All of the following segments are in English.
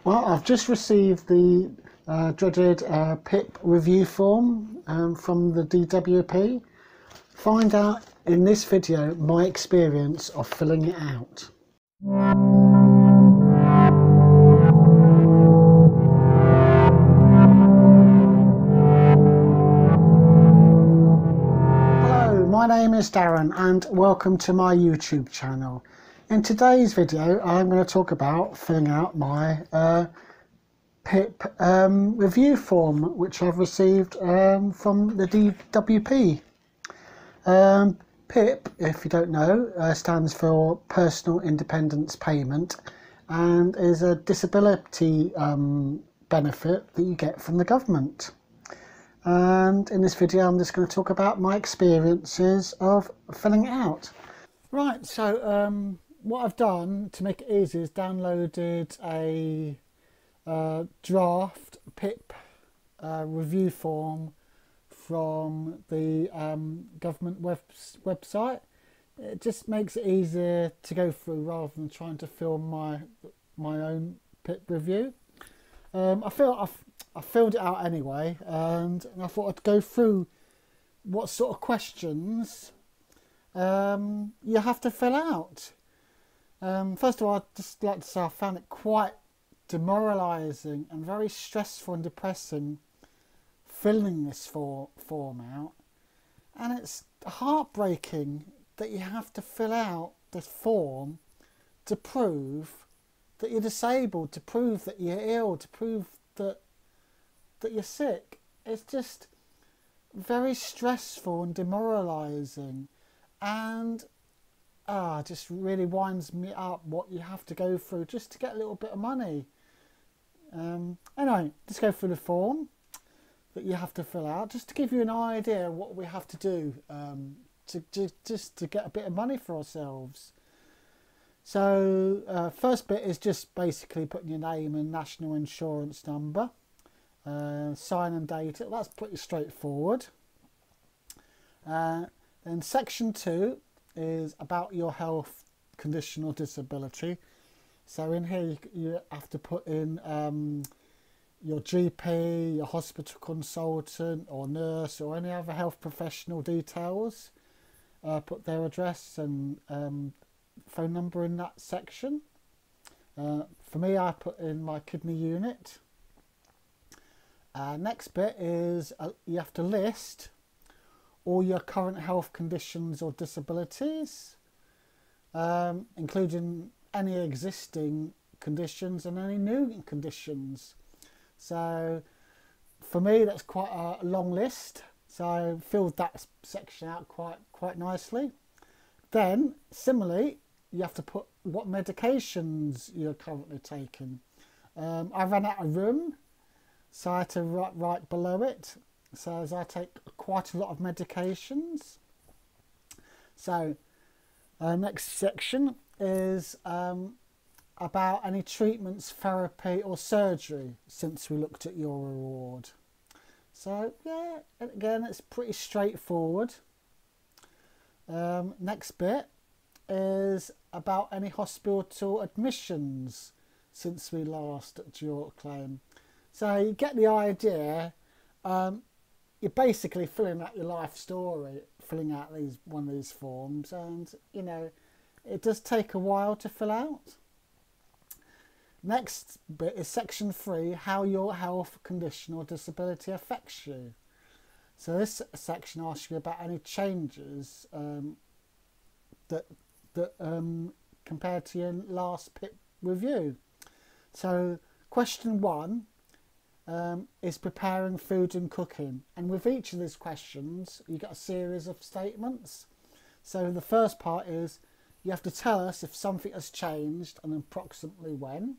Well, I've just received the dreaded PIP review form from the DWP. Find out in this video my experience of filling it out. Hello, my name is Darren and welcome to my YouTube channel. In today's video I'm going to talk about filling out my PIP review form which I've received from the DWP. PIP, if you don't know, stands for Personal Independence Payment and is a disability benefit that you get from the government. And in this video I'm just going to talk about my experiences of filling it out. Right, so what I've done to make it easy is downloaded a draft PIP review form from the government website. It just makes it easier to go through rather than trying to fill my own PIP review. I filled it out anyway, and I thought I'd go through what sort of questions you have to fill out. First of all, I'd just like to say I found it quite demoralising and very stressful and depressing filling this form out, and it's heartbreaking that you have to fill out this form to prove that you're disabled, to prove that you're ill, to prove that you're sick. It's just very stressful and demoralising, and just really winds me up what you have to go through just to get a little bit of money. Anyway, let's go through the form that you have to fill out just to give you an idea of what we have to do just to get a bit of money for ourselves. So first bit is just basically putting your name and national insurance number, sign and date it. That's pretty straightforward. Then section 2 is about your health, condition or disability. So in here you have to put in your GP, your hospital consultant or nurse or any other health professional details. Put their address and phone number in that section. For me, I put in my kidney unit. Next bit is you have to list all your current health conditions or disabilities, including any existing conditions and any new conditions. So for me that's quite a long list, so I filled that section out quite nicely. Then similarly you have to put what medications you're currently taking. I ran out of room, so I had to write right below it. So as I take quite a lot of medications. So next section is about any treatments, therapy or surgery since we looked at your reward. So yeah, again it's pretty straightforward. Next bit is about any hospital admissions since we last looked at your claim. So you get the idea. You're basically filling out your life story, filling out one of these forms, and you know it does take a while to fill out. Next bit is section 3, how your health, condition or disability affects you. So this section asks you about any changes that compared to your last PIP review. So question 1 is preparing food and cooking, and with each of these questions you get a series of statements. So the first part is you have to tell us if something has changed and approximately when.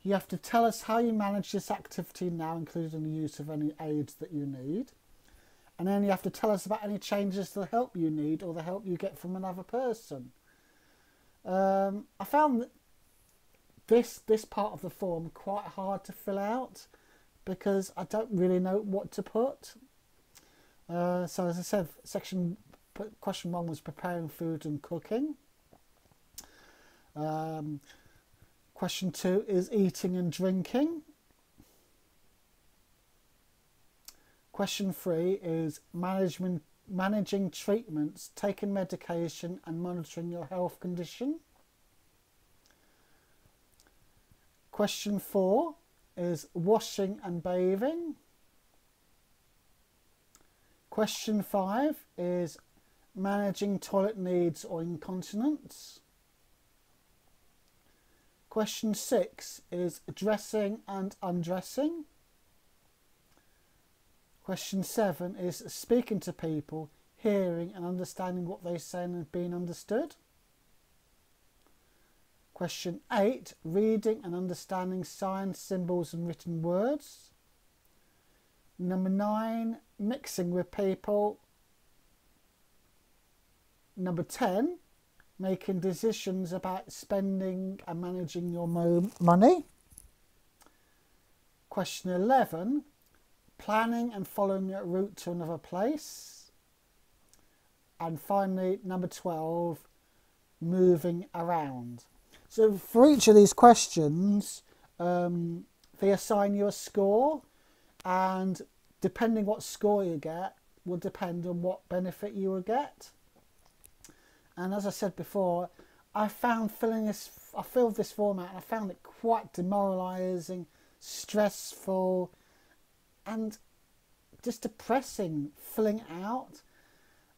You have to tell us how you manage this activity now, including the use of any aids that you need. And then you have to tell us about any changes to the help you need or the help you get from another person. I found this part of the form quite hard to fill out because I don't really know what to put. So as I said, question 1 was preparing food and cooking. Question 2 is eating and drinking. Question 3 is managing treatments, taking medication and monitoring your health condition. Question 4 is washing and bathing. Question 5 is managing toilet needs or incontinence. Question 6 is dressing and undressing. Question 7 is speaking to people, hearing and understanding what they say and being understood. Question 8, reading and understanding signs, symbols and written words. Number 9, mixing with people. Number 10, making decisions about spending and managing your money. Question 11, planning and following a route to another place. And finally, number 12, moving around. So for each of these questions, they assign you a score, and depending what score you get will depend on what benefit you will get. And as I said before, I filled this form out and I found it quite demoralising, stressful and just depressing filling out.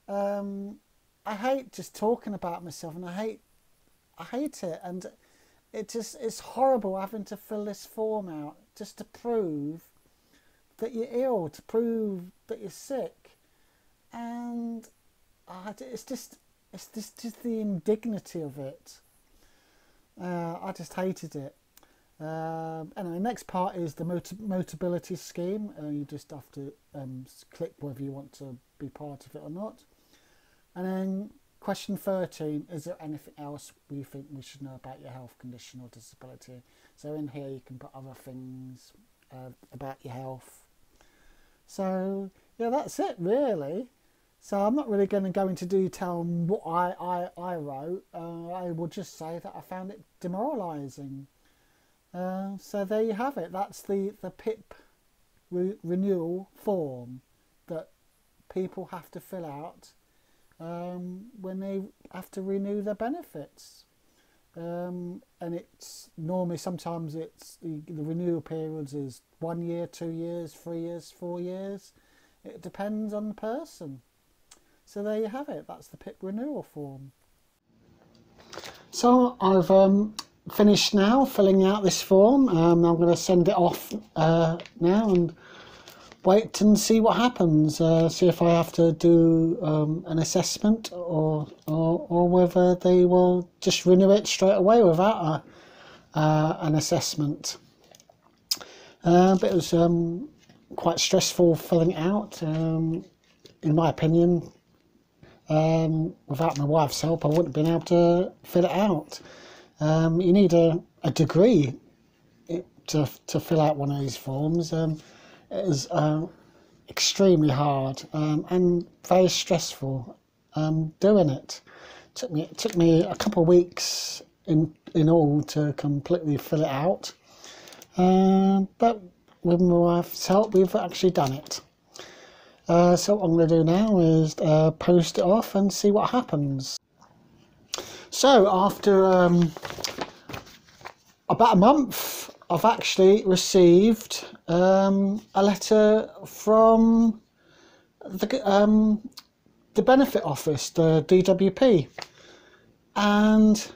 I hate just talking about myself, and I hate it, and it's horrible having to fill this form out just to prove that you're ill, to prove that you're sick, and it's just the indignity of it. I just hated it. Anyway, next part is the Motability scheme. You just have to click whether you want to be part of it or not. And then question 13, is there anything else we think we should know about your health condition or disability? So in here you can put other things about your health. So yeah, that's it really. So I'm not really going to go into detail on what I wrote. I will just say that I found it demoralising. So there you have it. That's the PIP renewal form that people have to fill out when they have to renew their benefits. And it's normally, sometimes it's the renewal periods is 1 year, 2 years, 3 years, 4 years. It depends on the person. So there you have it. That's the PIP renewal form. So I've finished now filling out this form. I'm going to send it off now and wait and see what happens. See if I have to do an assessment or whether they will just renew it straight away without an assessment. But it was quite stressful filling it out, in my opinion. Without my wife's help, I wouldn't have been able to fill it out. You need a degree to fill out one of these forms. It is extremely hard and very stressful doing it. It took me a couple of weeks in all to completely fill it out. But with my wife's help, we've actually done it. So what I'm going to do now is post it off and see what happens. So after about a month, I've actually received a letter from the benefit office, the DWP, and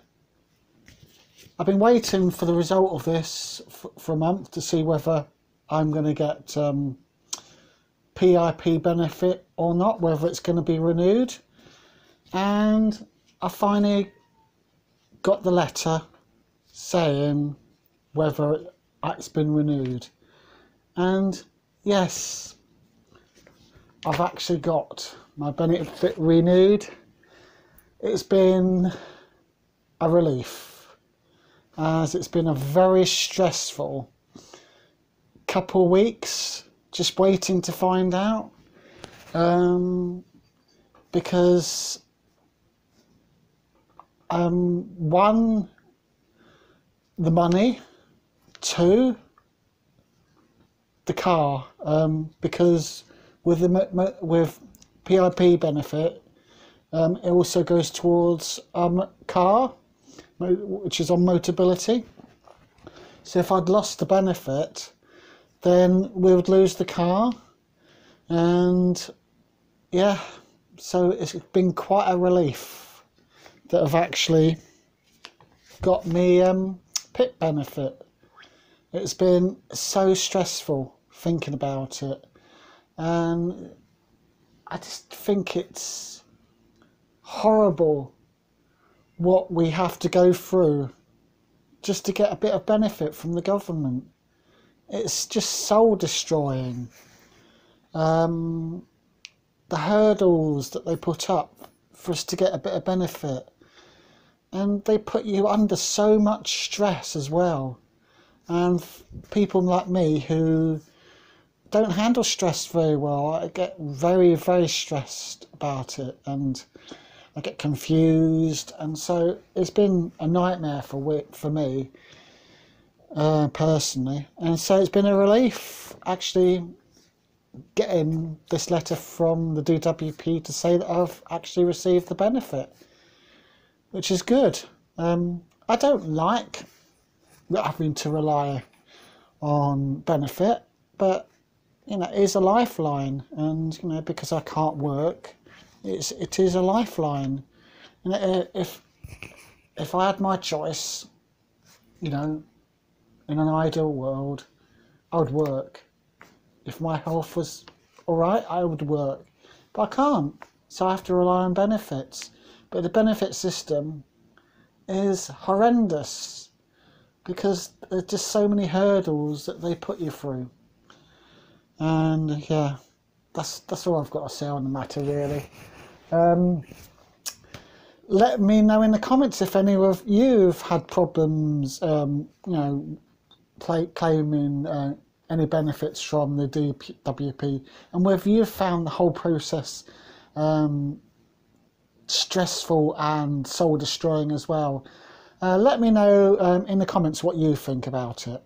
I've been waiting for the result of this for a month to see whether I'm going to get PIP benefit or not, whether it's going to be renewed. And I finally got the letter saying whether it's been renewed, and yes, I've actually got my benefit renewed. It's been a relief, as it's been a very stressful couple of weeks just waiting to find out, because the money to the car, because with the with PIP benefit, it also goes towards car, which is on Motability. So if I'd lost the benefit, then we would lose the car, and yeah, so it's been quite a relief that I've actually got me PIP benefit. It's been so stressful thinking about it, and I just think it's horrible what we have to go through just to get a bit of benefit from the government. It's just soul destroying. The hurdles that they put up for us to get a bit of benefit, and they put you under so much stress as well. And people like me who don't handle stress very well, I get very, very stressed about it, and I get confused, and so it's been a nightmare for me personally. And so it's been a relief actually getting this letter from the DWP to say that I've actually received the benefit, which is good. I don't like having to rely on benefit, but you know, it is a lifeline, and you know, because I can't work, it is a lifeline. And if I had my choice, you know, in an ideal world, I would work. If my health was alright, I would work, but I can't, so I have to rely on benefits. But the benefit system is horrendous because there's just so many hurdles that they put you through. And yeah, that's all I've got to say on the matter, really. Let me know in the comments if any of you've had problems, you know, claiming any benefits from the DWP, and whether you've found the whole process stressful and soul destroying as well. Let me know in the comments what you think about it.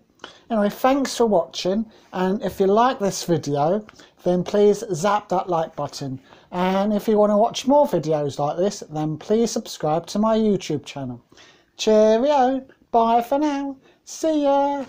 Anyway, thanks for watching, and if you like this video, then please zap that like button, and if you want to watch more videos like this, then please subscribe to my YouTube channel. Cheerio, bye for now, see ya.